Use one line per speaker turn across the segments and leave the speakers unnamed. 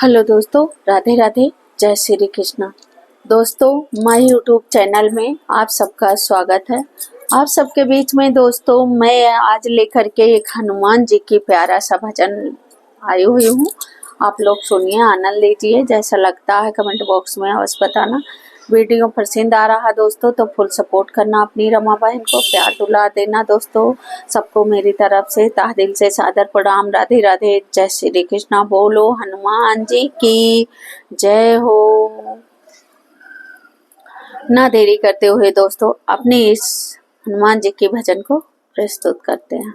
Hello दोस्तों, राधे राधे, जय श्री कृष्णा। दोस्तों, माय यूट्यूब चैनल में आप सबका स्वागत है। आप सबके बीच में दोस्तों मैं आज लेकर के एक हनुमान जी की प्यारा सा भजन आई हुई हूँ। आप लोग सुनिए, आनंद लीजिए। जैसा लगता है कमेंट बॉक्स में अवश्य बताना। वीडियो पसंद आ रहा दोस्तों तो फुल सपोर्ट करना, अपनी रमा बहन को प्यार दुलार देना। दोस्तों, सबको मेरी तरफ से तहे दिल से सादर प्रणाम। राधे राधे, जय श्री कृष्णा। बोलो हनुमान जी की जय हो। ना देरी करते हुए दोस्तों अपने इस हनुमान जी के भजन को प्रस्तुत करते हैं।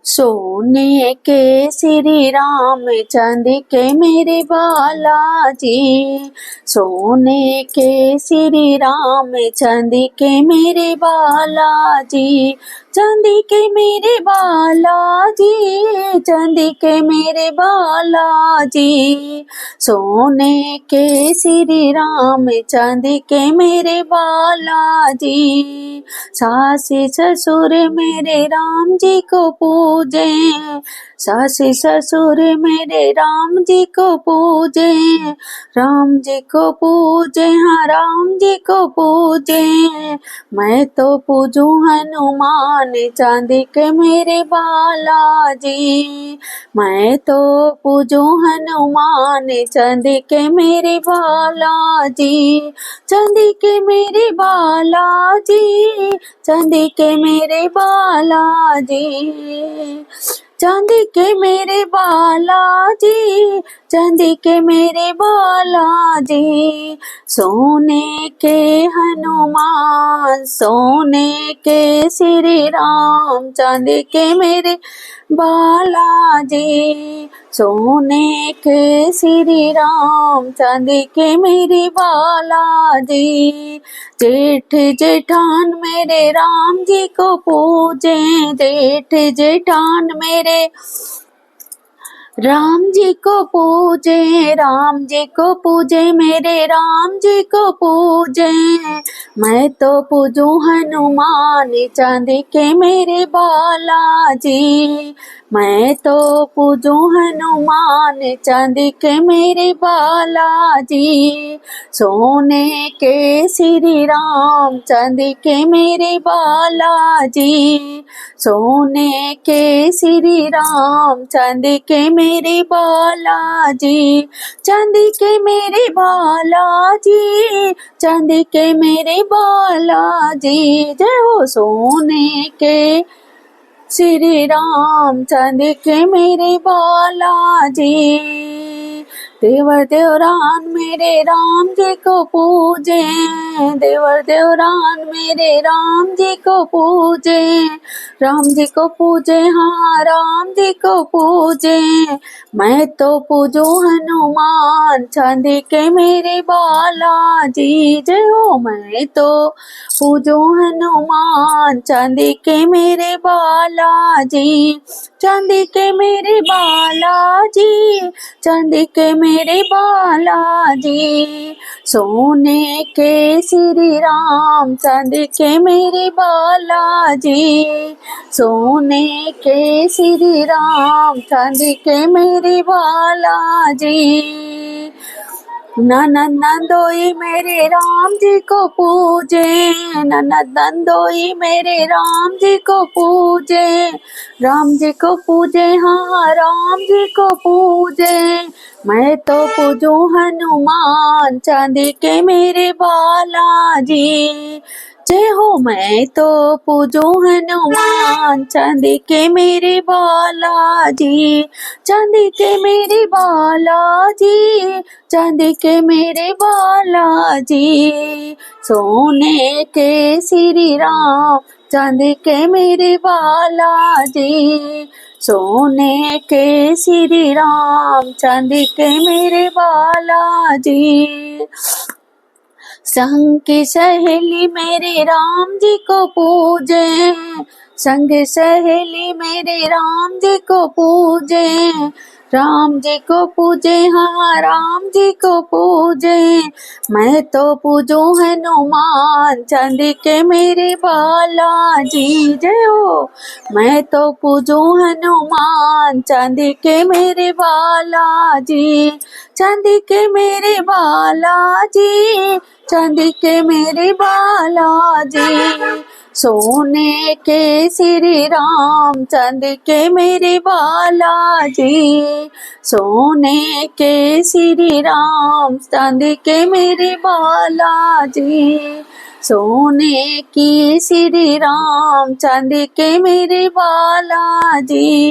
सोने के श्री राम चांदी के मेरे बालाजी, सोने के श्री राम चांदी के मेरे बालाजी, चांदी के मेरे बालाजी, चांदी के मेरे बालाजी, सोने के श्री राम चांदी के मेरे बालाजी, सास ससुर मेरे राम जी को पूजे, सास ससुर मेरे राम जी को पूजे, राम जी को पूजे, हाँ राम जी को पूजे। मैं तो पूजू हनुमान चांदी के मेरे बालाजी, मैं तो पूजू हनुमान चांदी के मेरे बालाजी, चांदी के मेरे बालाजी, चांदी के मेरे बालाजी, चांदी के मेरे बालाजी, चांदी के मेरे बालाजी, सोने के हनुमान, सोने के श्री राम, चांदी के मेरे बालाजी, सोने के श्री राम, चांदी के मेरे बालाजी, जेठ जेठान मेरे राम जी को पूजे, जेठ जेठान मेरे राम जी को पूजे, राम जी को पूजे, मेरे राम जी को पूजे। मैं तो पूजू हनुमान चांदी के मेरे बालाजी, मैं तो पूजू हनुमान चांदी के मेरे बालाजी, सोने के श्री राम, चांदी के मेरे बालाजी, सोने के श्री राम, चांदी के मेरे बालाजी, चांदी के मेरे बालाजी, चांदी के मेरे बालाजी, जय हो। सोने के श्री राम, चांदी के मेरे बालाजी, देवर देवरान मेरे राम जी को पूजे, देवर देवरान मेरे राम जी को पूजे, राम जी को पूजे, हाँ राम जी को पूजे। मैं तो पूजू हनुमान चांदी के मेरे बालाजी, जय हो। मैं तो पूजू हनुमान चांदी के मेरे बालाजी, चांदी के मेरे बालाजी, चांदी के मेरे बालाजी, सोने के श्री राम, चांदी के मेरे बालाजी, सोने के श्री राम, चांदी के मेरे बालाजी, ननद नंदोई मेरे राम जी को पूजे, ननद नंदोई मेरे राम जी को पूजे, राम जी को पूजे, हाँ राम जी को पूजे। मैं तो पूजू हनुमान चांदी के मेरे बालाजी, जय हो। मैं तो पूजू हनुमान चांदी के मेरे बालाजी, चांदी के मेरे बालाजी, चांदी के मेरे बालाजी, सोने के श्री राम, चांदी के मेरे बालाजी, सोने के श्री राम, चांदी के मेरे बालाजी, संग की सहेली मेरे राम जी को पूजे, संग सहेली मेरे राम जी को पूजे, राम जी को पूजे, हाँ राम जी को पूजे। मैं तो पूजू हनुमान चांदी के मेरे बालाजी, जय हो। मैं तो पूजू हनुमान चांदी के मेरे बालाजी, चांदी के मेरे बालाजी, चांदी के मेरे बालाजी। सोने के श्री राम चांदी के मेरे बालाजी, सोने के श्री राम चांदी के मेरे बालाजी, सोने की श्री राम चांदी के मेरे बालाजी।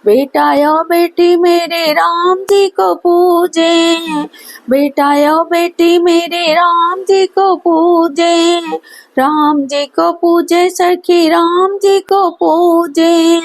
बेटा या बेटी मेरे राम जी को पूजे, बेटा या बेटी मेरे राम जी को पूजे, राम जी को पूजे सखी राम जी को पूजे।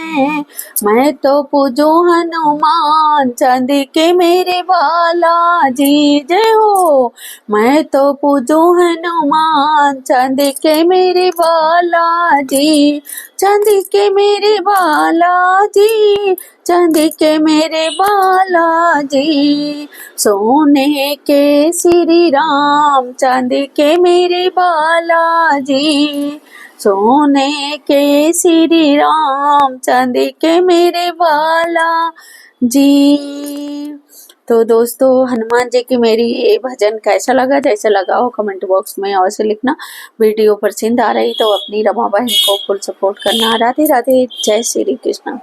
मैं तो पूजू हनुमान चांदी के मेरे बालाजी, जय हो। मैं तो पूजू हनुमान चांदी के मेरे बालाजी, चांदी के मेरे बालाजी, चांदी के मेरे बालाजी। सोने के श्री राम चांदी के मेरे बालाजी, सोने के श्री राम चांदी के मेरे बालाजी। तो दोस्तों, हनुमान जी की मेरी ये भजन कैसा लगा, जैसा लगा हो कमेंट बॉक्स में अवश्य लिखना। वीडियो पसंद आ रही तो अपनी रमा बहन को फुल सपोर्ट करना। राधे राधे, जय श्री कृष्ण।